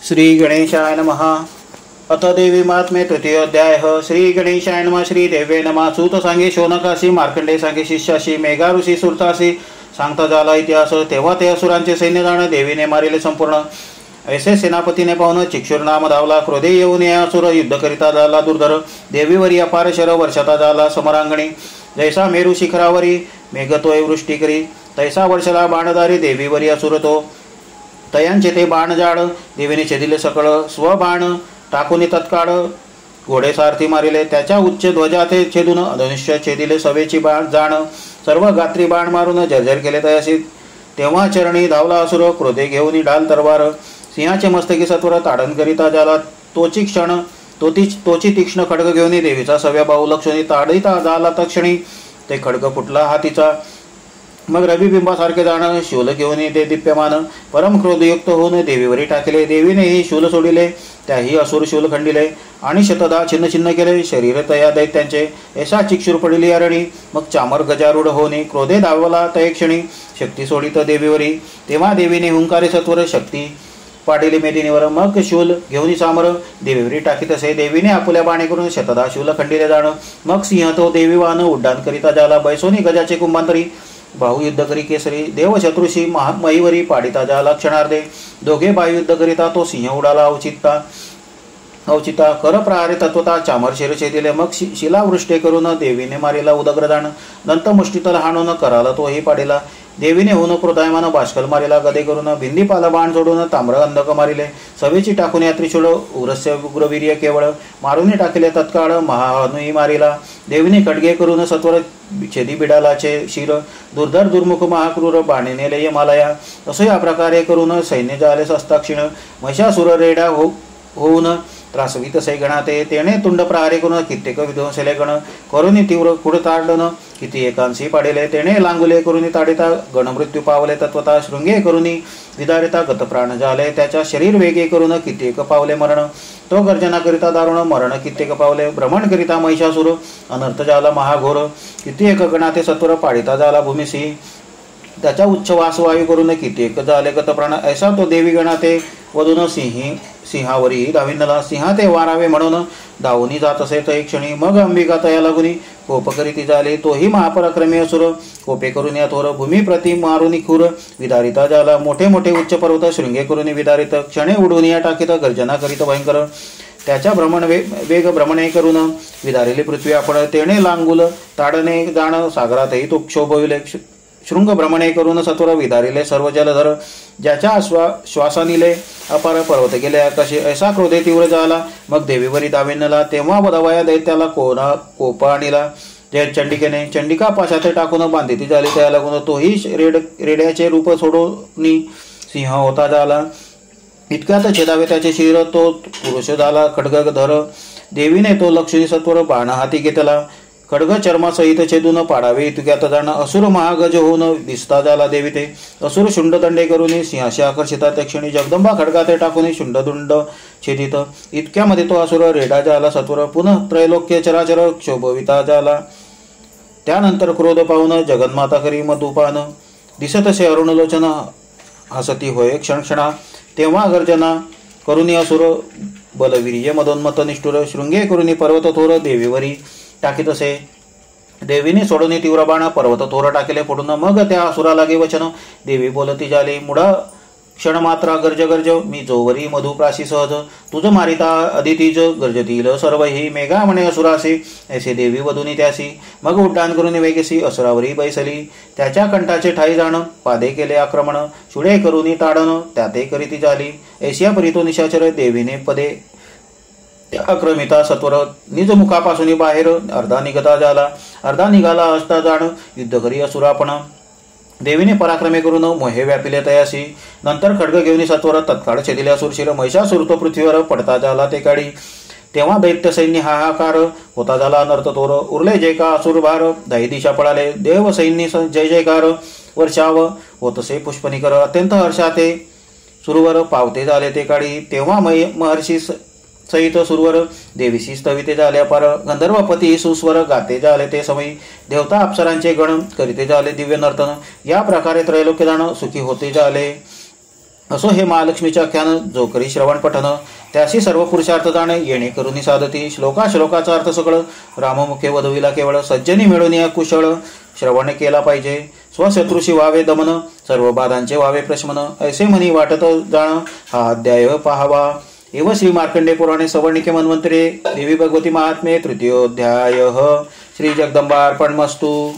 श्री गणेशाय नमः। अथ देवी महात्म्ये तृतीय अध्याय। श्री गणेशाय नमः। श्री देवे नमः। सूत सांगे शौनकासी, मार्कंडेय सांगे शिष्याशी, मेघा ऋषी सुरतासी सांगता झाला इतिहास। तेव्हा ते असुरांचे सैन्य जाण देवीने मारिले संपूर्ण। ऐसे सेनापतीने पाहून चिक्षुर नाम धावला। क्रोधे येऊन या असुर युद्ध करिता झाला दुर्धर। देवीवरी अपार शर वर्षाता झाला समरांगणी। जैसा मेरू शिखरावरी मेघतोय वृष्टी करी, तैसा वर्षला बाणधारी देवीवरी असुर तो। तयांचे ते बाण जाड देवीने छेदिले सकळ। स्वबाण टाकून तत्काळ घोडे सारथी मारिले। त्याच्या उच्च ध्वजा ते छेदून धनुष्य छेदिले सवेची बाण जाण। सर्व गात्री बाण मारून जर्जर केले तयासी। तेव्हा चरणी धावला असुर क्रोधे घेऊन ढाल तरवार। सिंहाचे मस्तकी सत्वर ताडण करिता झाला तोची क्षण। तोची तीक्ष्ण खड्ग घेऊन देवीचा सव्या बाहू लक्षणी ताडिता झाला तक्षणी। ते खड्ग फुटला हातीचा। मग रविबिंबासारखे जाण शूल घेऊन ते दिप्यमान। परम क्रोधयुक्त होऊन देवीवरी टाकले। देवीनेही शूल सोडिले, त्याही असुर शूल खंडिले आणि शतदा छिन्न छिन्न केले शरीर तया दैत्यांचे। ऐसा चिक्षुर पडिली अरणी। मग चामर गजारूढ होनी क्रोधे धावला तय क्षणी शक्ती सोडित देवीवरी। तेव्हा देवीने हुंकारे सत्वर शक्ती पाडिले मेदिनीवर। मग शूल घेऊन चामर देवीवरी टाकीत असे। देवीने आपुल्या बाणे करून शतदा शूल खंडिले जाण। मग सिंह तो देवीवान उड्डाण करिता झाला बैसोनी गजाचे कुंभांतरी। बाहू युद्ध करी केसरी देव शत्रुशी महीवरी पाडिता झाला क्षणार्धे। दोघे बाहू युद्ध करिता तो सिंह उडाला अवचिता कर प्रहारे तत्वता चामर शिर छेदिले। मग शिलावृष्टे करून देवीने मारिला उदग्रदान। दंत मुष्टीतल हाणून कराला तोही पाडिला। देवीने होऊन क्रोधायमान बाष्कल मारिला गदे करून। भिंदीपाला बाण सोडून ताम्र अंधक मारिले। सवेची टाकून यात्रीछोड उरस्य उग्रवीर्य केवळ मारुनी टाकले तत्काळ महानुई मारिला। देवीने खड्गे करून सत्वर छेदी बिडालाचे शिर। दुर्धर दुर्मुख महाक्रूर बाणे नेले यमालया। असो या प्रकारे करून सैन्य झाले सस्ताक्षीण। महिषासुर रेडा होऊन त्रासवीत सै गणाते। तेणे तुंड प्रहारे करून कित्येक विध्वंसले गण। करुणी तीव्र कुड ताडन किती एकांशी पाडिले। तेणे लांगुले करुणी ताडिता गण मृत्यू पावले तत्वता। शृंगे करुणी विदारिता गत प्राण झाले। त्याच्या शरीर वेगे करून कित्येक पावले मरण। तो गर्जना करिता दारुण मरण कित्येक पावले। भ्रमण करिता महिषासुर अनर्थ झाला महाघोर। कित्येक गणाते सत्वर पाडिता झाला भूमिसी। त्याच्या उच्च वासवायू करून कित्येक झाले गत प्राण। ऐसा तो देवी गणाते वधून सिंहावरी धाविनला। सिंहा ते वारावे म्हणून धावून जात असे तै क्षणी। मग अंबिका तया लागुनी कोप करीती झाली। तोही महापराक्रमी असुर कोपे करून या थोर। भूमी प्रति मारुनी खूर विदारिता झाला। मोठे मोठे उच्च पर्वत शृंगे करून विदारित। क्षणे उडून या टाकीत गर्जना करीत भयंकर। त्याच्या वेग भ्रमणे करून विदारिली पृथ्वी आपण। तेणे लांगुल ताडणे जाण सागरातही तो क्षोभविले। शृंग भ्रमणे करून सत्वर विदारिले सर्व जलधर। ज्याच्या श्वासानिले अपार पर्वत गेले आकाशी। ऐसा क्रोधे तीव्र झाला मग देवीवरी दाविनला। तेव्हा वधवाया दैत्याला कोप आणिला जय चंडिकेने। चंडिका पाशाते टाकून बांधिती झाली त्या लागून। तोही रेड्याचे रूप सोडून सिंह होता झाला। इतक्यात छेदावे त्याचे शिर तो पुरुष झाला खड्गधर। देवीने तो लक्ष्मी सत्वर बाण हाती घेतला। खड्ग चर्मासहित छेदून पाडावे इतक्यात जाण। असुर महागज होऊन दिसता झाला देवी ते। असुर शुंडदंडे करून सिंहाशी आकर्षिता त्या क्षणी। जगदंबा खड्गाते टाकून शुंडदुंड छेदित। इतक्यामध्ये तो असुर रेडा झाला सत्वर। पुनः त्रैलोक्य चराचर क्षोभविता झाला। त्यानंतर क्रोध पाहून जगन्माता करी मधुपान। दिसत असे अरुणलोचन हसती होय क्षणक्षणा। तेव्हा गर्जना करुणी असुर बलवीर्य मदोन्मत निष्ठुर। शृंगे करुणी पर्वत थोर देवीवरी टाकीत असे। देवीने सोडून तीव्र बाण पर्वत थोर टाकले फोडून। मग त्या असुरा लागे वचन देवी बोलती झाली। मुडा क्षण मात्रा गर्ज गर्ज मी जोवरी मधुप्राशी सहज। तुझ मारिता अदितीज गर्जतील सर्व ही। मेघा म्हणे असुरासे ऐसे देवी वधुनी त्यासी। मग उड्डाण करून वेगेसी असुरावरी बैसली। त्याच्या कंठाचे ठाई जाण पादे केले आक्रमण। शुडे करुनी ताडण त्याते करीती झाली। ऐशिया परितो निशाचर देवीने पदे आक्रमिता सत्वर। निज मुखापासून बाहेर अर्धा निघता झाला। अर्धा निघाला असता जाण युद्ध करी असुरापण। देवीने पराक्रमे करून मोहे व्यापिले तयासी। नंतर खड्ग घेऊन सत्वर तत्काळ छेदिले असुरशिर। महिषासुर तो पृथ्वीवर पडता झाला ते काळी। तेव्हा दैत्य सैन्य हाहाकार होता झाला अनर्थ तोर। उरले जे का असुर भार दाही दिशा पळाले। देव सैन्य जय जयकार वर्षाव होतसे पुष्पनिकर। अत्यंत हर्षाते सुरवर पावते झाले ते काळी। तेव्हा महर्षी सहित सुरवर देवीशी स्तविते झाले अपार। गंधर्वपती सुस्वर गाते झाले ते समयी। देवता अप्सरांचे गण करीते झाले दिव्य नर्तन। या प्रकारे त्रैलोक्य जाण सुखी होते झाले। असो हे महालक्ष्मीचे आख्यान जो करी श्रवण पठन त्याशी सर्व पुरुषार्थ जाणे येणे करुनी साधती. श्लोकाचा अर्थ सगळं राममुखे वधविला केवळ सज्जनी मिळून या कुशळ श्रवण केला पाहिजे. स्वशत्रुशी व्हावे दमन सर्व बाधांचे व्हावे प्रशमन ऐसे मनी वाटत जाण हा अध्याय पाहावा. एव श्री मार्कंडे पुराणे सवर्णिके मन्वंतरे देवी भगवती महात्म्ये तृतीयोऽध्यायः. श्री जगदंबार्पणमस्तु.